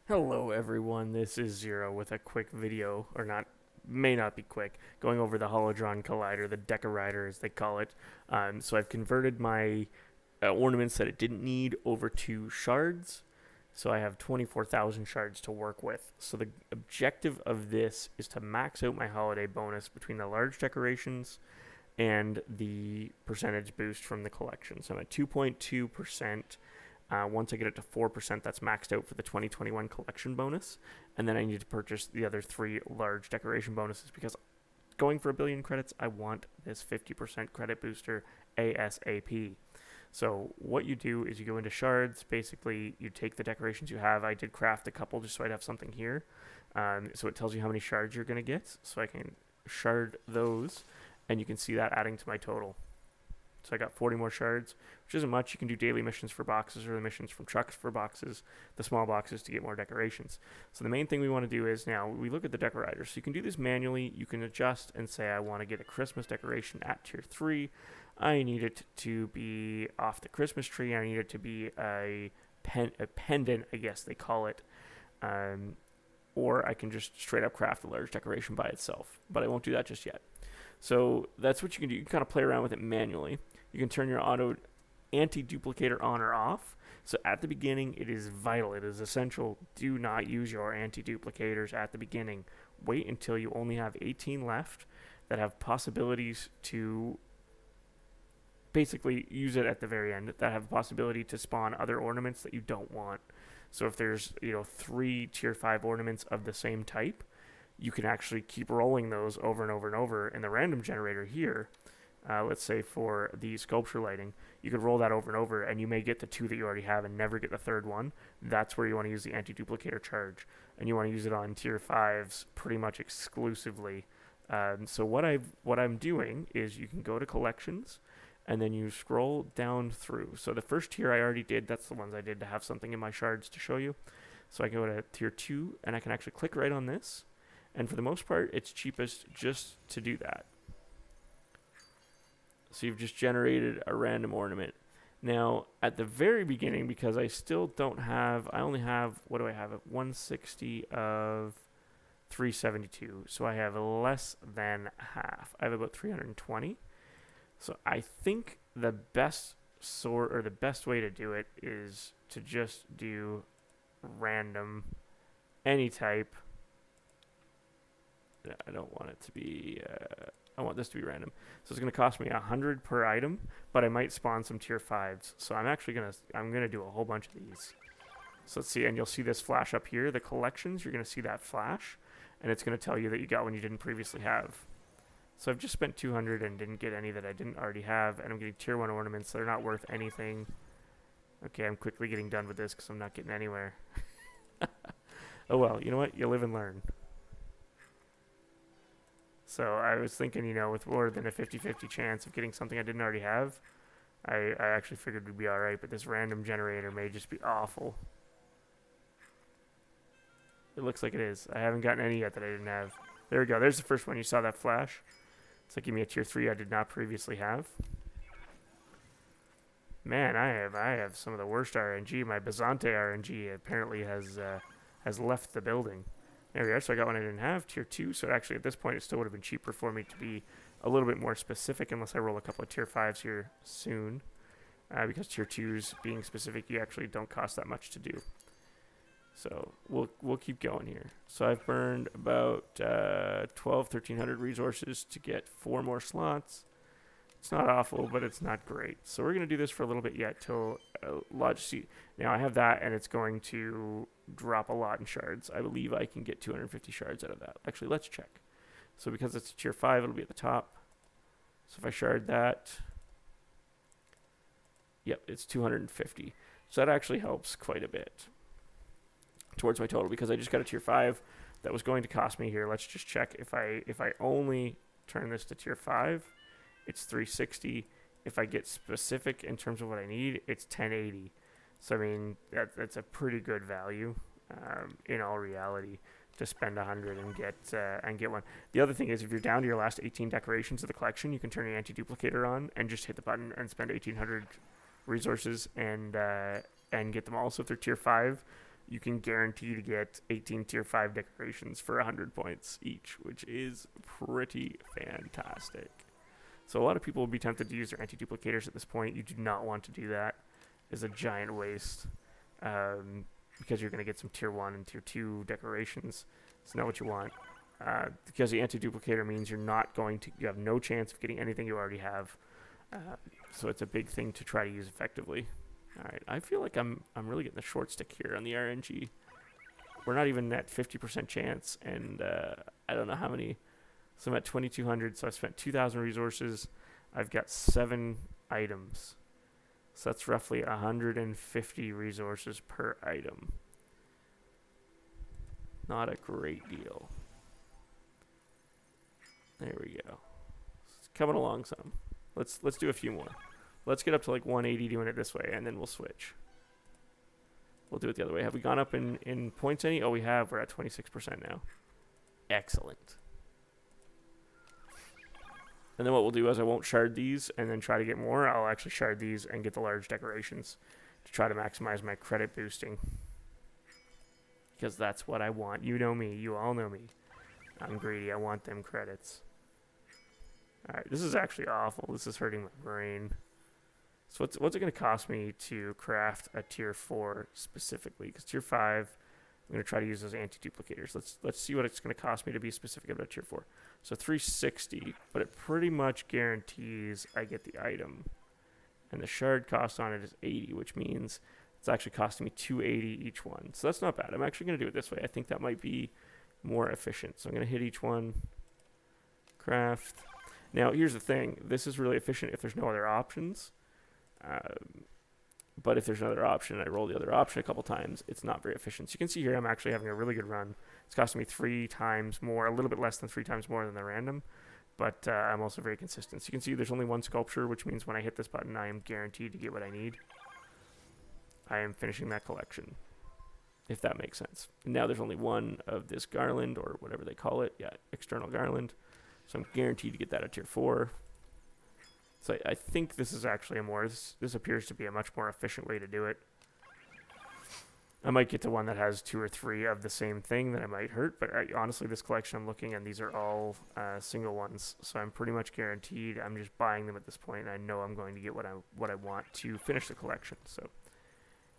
Hello everyone, this is Zero with a quick video, or not, may not be quick, going over the Holidron Collider, the Decorider as they call it. So I've converted my ornaments that it didn't need over to shards, so I have 24,000 shards to work with. So the objective of this is to max out my holiday bonus between the large decorations and the percentage boost from the collection. So I'm at 2.2%. Once I get it to 4%, that's maxed out for the 2021 collection bonus. And then I need to purchase the other three large decoration bonuses because going for a billion credits, I want this 50% credit booster ASAP. So what you do is you go into shards. Basically, you take the decorations you have. I did craft a couple just so I'd have something here. So it tells you how many shards you're going to get. So I can shard those, and you can see that adding to my total. So I got 40 more shards, which isn't much. You can do daily missions for boxes or the missions from trucks for boxes, the small boxes to get more decorations. So the main thing we want to do is now we look at the Decorider. So you can do this manually. You can adjust and say I want to get a Christmas decoration at tier 3. I need it to be off the Christmas tree. I need it to be a pendant, I guess they call it. Or I can just straight up craft a large decoration by itself. But I won't do that just yet. So that's what you can do. You can kind of play around with it manually. You can turn your auto anti-duplicator on or off. So at the beginning, it is vital. It is essential. Do not use your anti-duplicators at the beginning. Wait until you only have 18 left that have possibilities to basically use it at the very end, that have the possibility to spawn other ornaments that you don't want. So if there's 3 tier 5 ornaments of the same type, you can actually keep rolling those over and over and over in the random generator here. Let's say for the sculpture lighting, you could roll that over and over, and you may get the 2 that you already have and never get the third one. That's where you want to use the anti-duplicator charge, and you want to use it on tier 5s pretty much exclusively. So what I'm doing is you can go to collections, and then you scroll down through. So the first tier I already did. That's the ones I did to have something in my shards to show you. So I can go to tier 2, and I can actually click right on this. And for the most part, it's cheapest just to do that. So you've just generated a random ornament. Now, at the very beginning, because I still don't have, I only have, what do I have? 160 of 372. So I have less than half. I have about 320. So I think the best the best way to do it is to just do random, any type. I don't want it to be. I want this to be random. So it's going to cost me 100 per item, but I might spawn some tier 5s. So I'm actually I'm gonna do a whole bunch of these. So let's see, and you'll see this flash up here, the collections. You're gonna see that flash, and it's gonna tell you that you got one you didn't previously have. So I've just spent 200 and didn't get any that I didn't already have, and I'm getting tier 1 ornaments that are not worth anything. Okay, I'm quickly getting done with this because I'm not getting anywhere. Oh well, you know what? You live and learn. So I was thinking, with more than a 50-50 chance of getting something I didn't already have, I actually figured we'd be alright, but this random generator may just be awful. It looks like it is. I haven't gotten any yet that I didn't have. There we go. There's the first one. You saw that flash. It's like, give me a tier 3 I did not previously have. Man, I have some of the worst RNG. My Bazante RNG apparently has left the building. There we are. So I got one I didn't have, tier 2. So actually, at this point, it still would have been cheaper for me to be a little bit more specific, unless I roll a couple of tier 5s here soon. Because tier 2s, being specific, you actually don't cost that much to do. So we'll keep going here. So I've burned about 1,300 resources to get 4 more slots. It's not awful, but it's not great. So we're going to do this for a little bit yet till Lodge C. Now I have that, and it's going to drop a lot in shards. I believe I can get 250 shards out of that. Actually, let's check. So because it's tier 5, it'll be at the top. So if I shard that, yep, it's 250. So that actually helps quite a bit towards my total, because I just got a tier 5 that was going to cost me here. Let's just check. If I only turn this to tier 5, it's 360. If I get specific in terms of what I need, it's 1080. So I mean, that's a pretty good value in all reality, to spend 100 and get one. The other thing is, if you're down to your last 18 decorations of the collection, you can turn your anti-duplicator on and just hit the button and spend 1,800 resources and get them all. So if they're tier 5, you can guarantee to get 18 tier 5 decorations for 100 points each, which is pretty fantastic. So a lot of people will be tempted to use their anti-duplicators at this point. You do not want to do that. It's a giant waste, because you're going to get some tier 1 and tier 2 decorations. It's not what you want. Because the anti-duplicator means you have no chance of getting anything you already have. So it's a big thing to try to use effectively. Alright, I feel like I'm really getting the short stick here on the RNG. We're not even at 50% chance, and I don't know how many. So I'm at 2,200, so I spent 2,000 resources. I've got 7 items. So that's roughly 150 resources per item. Not a great deal. There we go. It's coming along some. Let's do a few more. Let's get up to like 180 doing it this way, and then we'll switch. We'll do it the other way. Have we gone up in points any? Oh, we have. We're at 26% now. Excellent. And then what we'll do is I won't shard these and then try to get more. I'll actually shard these and get the large decorations to try to maximize my credit boosting. Because that's what I want. You know me. You all know me. I'm greedy. I want them credits. Alright, this is actually awful. This is hurting my brain. So what's it going to cost me to craft a tier 4 specifically? Because tier 5, I'm going to try to use those anti-duplicators. Let's see what it's going to cost me to be specific about tier 4. So 360, but it pretty much guarantees I get the item. And the shard cost on it is 80, which means it's actually costing me 280 each one. So that's not bad. I'm actually going to do it this way. I think that might be more efficient. So I'm going to hit each one. Craft. Now, here's the thing. This is really efficient if there's no other options. But if there's another option, I roll the other option a couple times, it's not very efficient. So you can see here I'm actually having a really good run. It's costing me 3 times more, a little bit less than 3 times more than the random, but I'm also very consistent. So you can see there's only one sculpture, which means when I hit this button, I am guaranteed to get what I need. I am finishing that collection, if that makes sense. And now there's only one of this garland, or whatever they call it. Yeah, external garland. So I'm guaranteed to get that at tier 4. So I think this is actually this appears to be a much more efficient way to do it. I might get to one that has 2 or 3 of the same thing that I might hurt, but honestly, this collection I'm looking at, these are all single ones, so I'm pretty much guaranteed. I'm just buying them at this point, and I know I'm going to get what I want to finish the collection. So,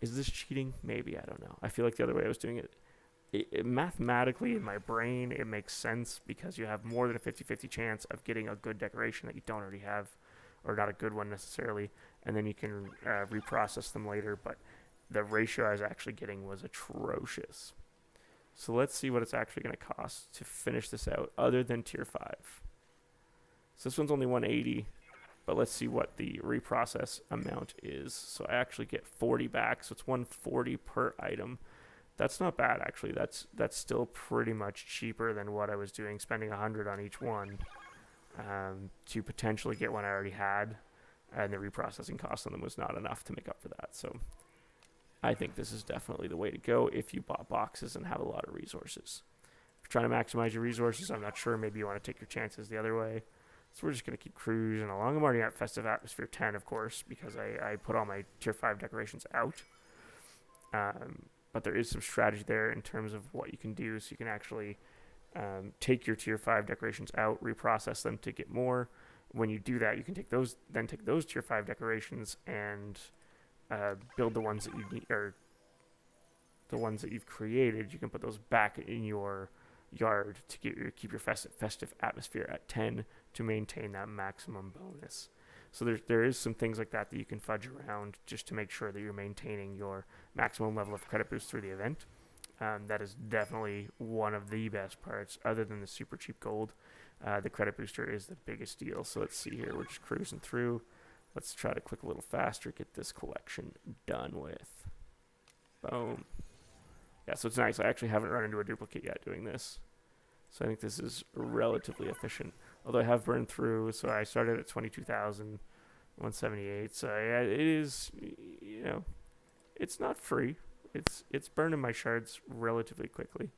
is this cheating? Maybe, I don't know. I feel like the other way I was doing it, mathematically in my brain, it makes sense because you have more than a 50-50 chance of getting a good decoration that you don't already have. Or not a good one necessarily, and then you can reprocess them later, but the ratio I was actually getting was atrocious. So let's see what it's actually going to cost to finish this out, other than tier 5. So this one's only 180, but let's see what the reprocess amount is. So I actually get 40 back, so it's 140 per item. That's not bad, actually. That's still pretty much cheaper than what I was doing, spending 100 on each one. To potentially get one I already had, and the reprocessing cost on them was not enough to make up for that. So I think this is definitely the way to go if you bought boxes and have a lot of resources. If you're trying to maximize your resources, I'm not sure, maybe you want to take your chances the other way. So we're just going to keep cruising along. I'm already at Festive Atmosphere 10, of course, because I put all my tier 5 decorations out. But there is some strategy there in terms of what you can do, so you can actually take your tier 5 decorations out, reprocess them to get more. When you do that, you can take those tier 5 decorations and build the ones that you need, or the ones that you've created. You can put those back in your yard to keep your festive atmosphere at 10 to maintain that maximum bonus. So there is some things like that you can fudge around just to make sure that you're maintaining your maximum level of credit boost through the event. That is definitely one of the best parts, other than the super cheap gold. The credit booster is the biggest deal. So let's see here. We're just cruising through. Let's try to click a little faster, get this collection done with. Boom. Yeah, so it's nice. I actually haven't run into a duplicate yet doing this. So I think this is relatively efficient. Although I have burned through, so I started at 22,178. So yeah, it is, it's not free. It's burning my shards relatively quickly,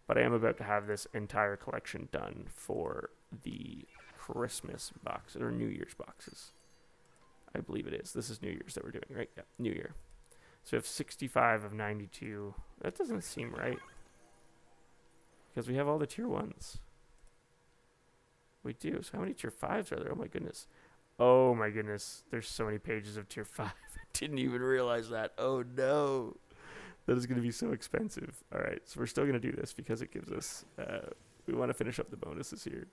but I am about to have this entire collection done for the Christmas boxes or New Year's boxes. I believe it is. This is New Year's that we're doing, right? Yeah, New Year. So we have 65 of 92. That doesn't seem right. Because we have all the tier 1s. We do. So how many tier 5s are there? Oh my goodness. Oh my goodness. There's so many pages of tier 5. I didn't even realize that. Oh no. That is going to be so expensive. All right. So we're still going to do this because it gives us... we want to finish up the bonuses here.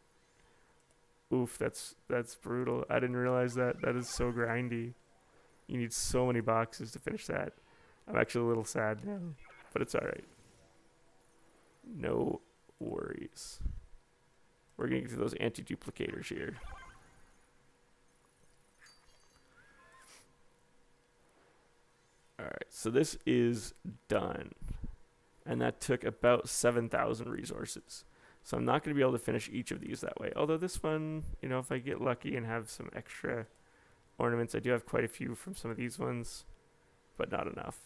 Oof, that's brutal. I didn't realize that. That is so grindy. You need so many boxes to finish that. I'm actually a little sad now, but it's all right. No worries. We're going to get to those anti-duplicators here. All right, so this is done. And that took about 7,000 resources. So I'm not going to be able to finish each of these that way. Although this one, you know, if I get lucky and have some extra ornaments, I do have quite a few from some of these ones, but not enough.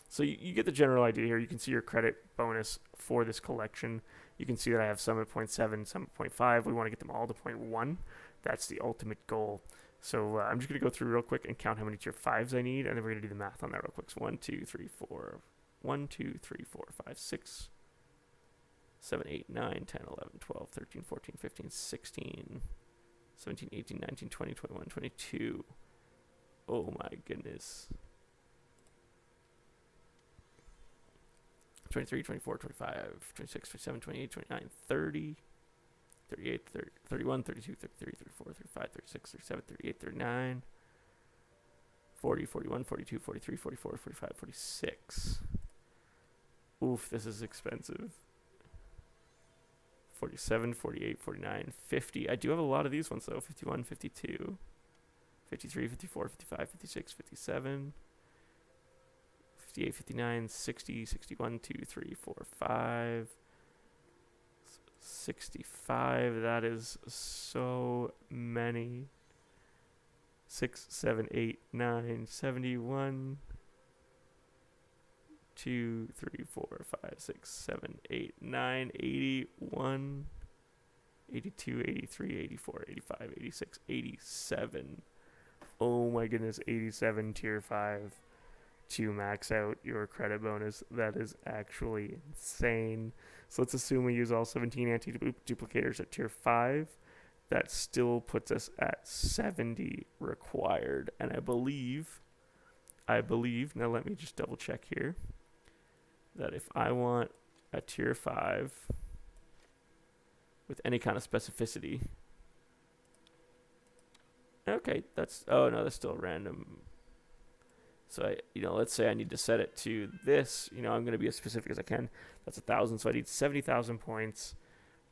So you get the general idea here. You can see your credit bonus for this collection. You can see that I have some at 0.7, some at 0.5. We want to get them all to 0.1. That's the ultimate goal. So I'm just going to go through real quick and count how many tier 5s I need, and then we're going to do the math on that real quick. So 1, 2, 3, 4, 1, 2, 3, 4, 5, 6, 7, 8, 9, 10, 11, 12, 13, 14, 15, 16, 17, 18, 19, 20, 21, 22. Oh my goodness. 23, 24, 25, 26, 27, 28, 29, 30, 38, 30, 31, 32, 33, 34, 35, 36, 37, 38, 39, 40, 41, 42, 43, 44, 45, 46. Oof, this is expensive. 47, 48, 49, 50. I do have a lot of these ones though. 51, 52, 53, 54, 55, 56, 57, 58, 59, 60, 61, 2, 3, 4, 5, 65. That is so many. 6, 7, 8, 9, 71, 2, 3, 4, 5, 6, 7, 8, 9, 81, 82, 83, 84, 85, 86, 87. Oh my goodness, 87 tier 5 to max out your credit bonus. That is actually insane. So let's assume we use all 17 anti-duplicators at tier 5. That still puts us at 70 required. And I believe, now let me just double check here, that if I want a tier 5 with any kind of specificity, okay, that's, oh no, that's still random. So let's say I need to set it to this, I'm going to be as specific as I can. That's 1,000, so I need 70,000 points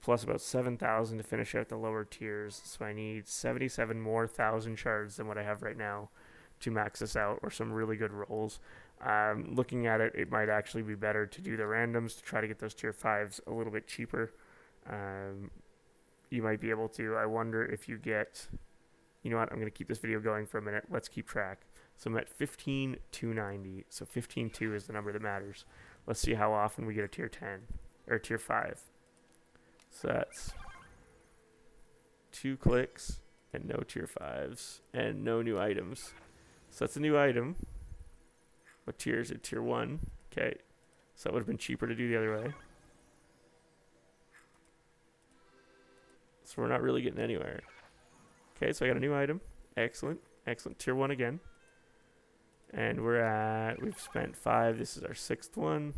plus about 7,000 to finish out the lower tiers. So I need 77 more 1,000 shards than what I have right now to max this out, or some really good rolls. Looking at it, it might actually be better to do the randoms to try to get those tier 5s a little bit cheaper. You might be able to. I wonder if you get, you know what, I'm going to keep this video going for a minute. Let's keep track. So I'm at 15,290. So 15,2 is the number that matters. Let's see how often we get a tier 10 or tier 5. So that's 2 clicks and no tier 5s and no new items. So that's a new item. What tier is it? Tier 1. Okay. So that would have been cheaper to do the other way. So we're not really getting anywhere. Okay, so I got a new item. Excellent. Excellent. Tier 1 again. And we've spent 5. This is our 6th one.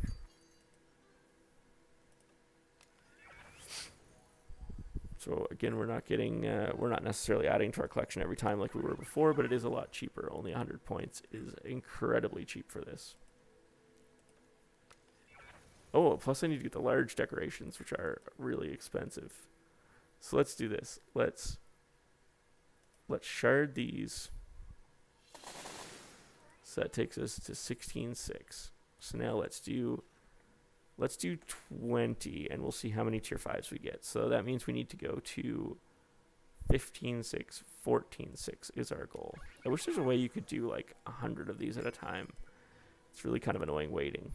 So again, we're not necessarily adding to our collection every time like we were before, but it is a lot cheaper. Only 100 points is incredibly cheap for this. Oh, plus I need to get the large decorations, which are really expensive. So let's do this. Let's shard these. So that takes us to 16,600. So now let's do 20, and we'll see how many tier 5s we get. So that means we need to go to 15,600, 14,600 is our goal. I wish there's a way you could do like 100 of these at a time. It's really kind of annoying waiting.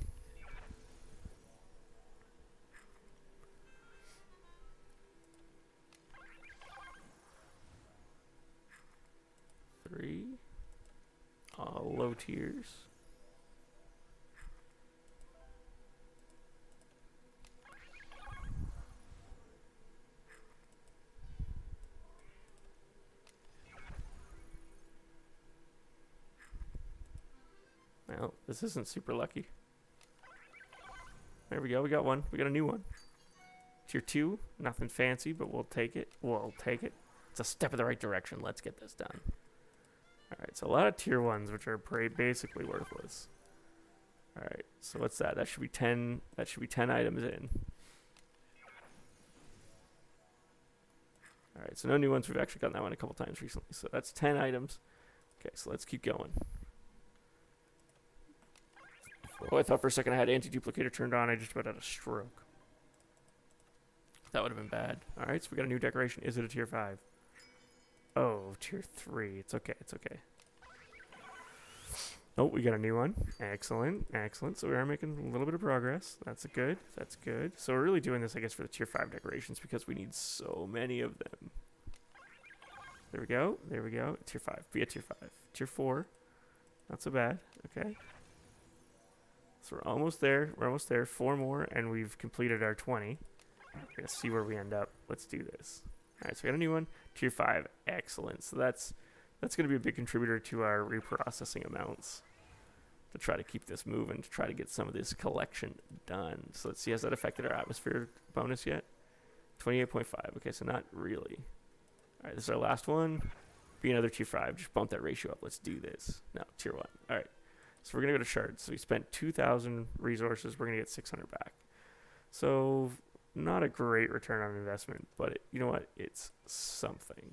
I'll load tiers. Well, this isn't super lucky. There we go. We got one. We got a new one. Tier 2. Nothing fancy, but we'll take it. We'll take it. It's a step in the right direction. Let's get this done. Alright, so a lot of tier 1s, which are basically worthless. Alright, so what's that? That should be 10. That should be 10 items in. Alright, so no new ones. We've actually gotten that one a couple times recently. So that's 10 items. Okay, so let's keep going. Oh, I thought for a second I had anti-duplicator turned on. I just about had a stroke. That would have been bad. Alright, so we got a new decoration. Is it a tier 5? Oh, tier 3. It's okay. It's okay. Oh, we got a new one. Excellent. Excellent. So we are making a little bit of progress. That's good. That's good. So we're really doing this, I guess, for the tier 5 decorations because we need so many of them. There we go. There we go. Tier 5. Be a tier 5. Tier 4. Not so bad. Okay. So we're almost there. We're almost there. 4 more, and we've completed our 20. We're going to see where we end up. Let's do this. All right, so we got a new one. Tier 5. Excellent. So that's going to be a big contributor to our reprocessing amounts to try to keep this moving, to try to get some of this collection done. So let's see, has that affected our atmosphere bonus yet? 28.5. Okay, so not really. All right, this is our last one. Be another tier 5. Just bump that ratio up. Let's do this. No, tier 1. All right. So we're going to go to shards. So we spent 2,000 resources. We're going to get 600 back. So not a great return on investment, but you know what? It's something.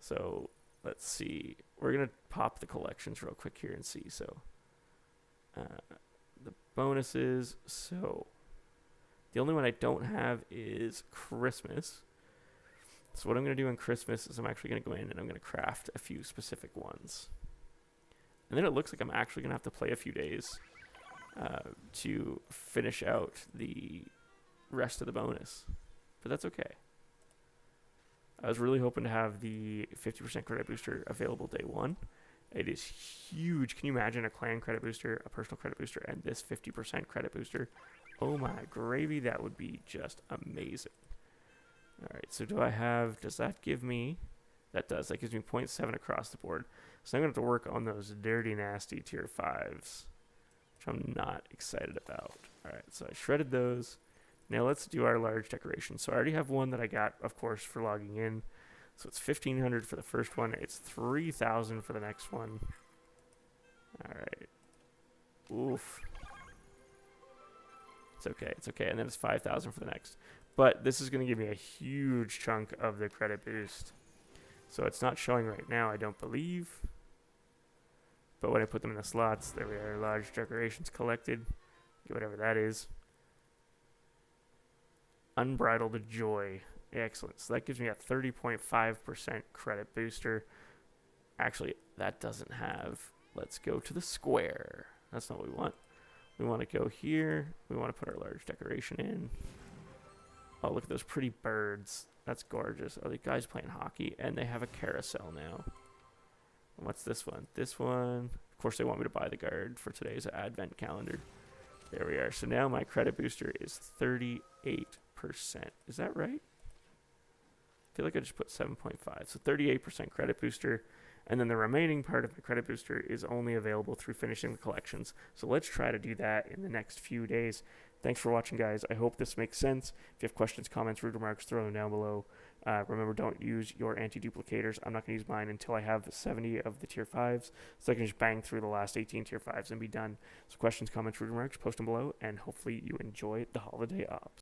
So let's see. We're going to pop the collections real quick here and see. So the bonuses. So the only one I don't have is Christmas. So what I'm going to do on Christmas is I'm actually going to go in and I'm going to craft a few specific ones. And then it looks like I'm actually going to have to play a few days to finish out the rest of the bonus. But that's okay. I was really hoping to have the 50% credit booster available day 1. It is huge. Can you imagine a clan credit booster, a personal credit booster, and this 50% credit booster? Oh my gravy, that would be just amazing. All right, so does that give me, that does. That gives me 0.7 across the board. So I'm going to have to work on those dirty, nasty tier 5s, which I'm not excited about. All right, so I shredded those. Now let's do our large decoration. So I already have one that I got, of course, for logging in. So it's 1,500 for the first one. It's 3,000 for the next one. All right. Oof. It's okay. It's okay. And then it's 5,000 for the next. But this is going to give me a huge chunk of the credit boost. So it's not showing right now, I don't believe. But when I put them in the slots, there we are. Large decorations collected. Whatever that is. Unbridled joy. Excellent. So that gives me a 30.5% credit booster. Actually, that doesn't have. Let's go to the square. That's not what we want. We want to go here. We want to put our large decoration in. Oh, look at those pretty birds. That's gorgeous. Oh, the guy's playing hockey, and they have a carousel now. And what's this one? This one. Of course, they want me to buy the guard for today's advent calendar. There we are. So now my credit booster is 38%. Is that right? I feel like I just put 7.5. So 38% credit booster. And then the remaining part of the credit booster is only available through finishing the collections. So let's try to do that in the next few days. Thanks for watching, guys. I hope this makes sense. If you have questions, comments, rude remarks, throw them down below. Remember, don't use your anti-duplicators. I'm not going to use mine until I have 70 of the tier 5s. So I can just bang through the last 18 tier 5s and be done. So questions, comments, rude remarks, post them below. And hopefully you enjoy the holiday ops.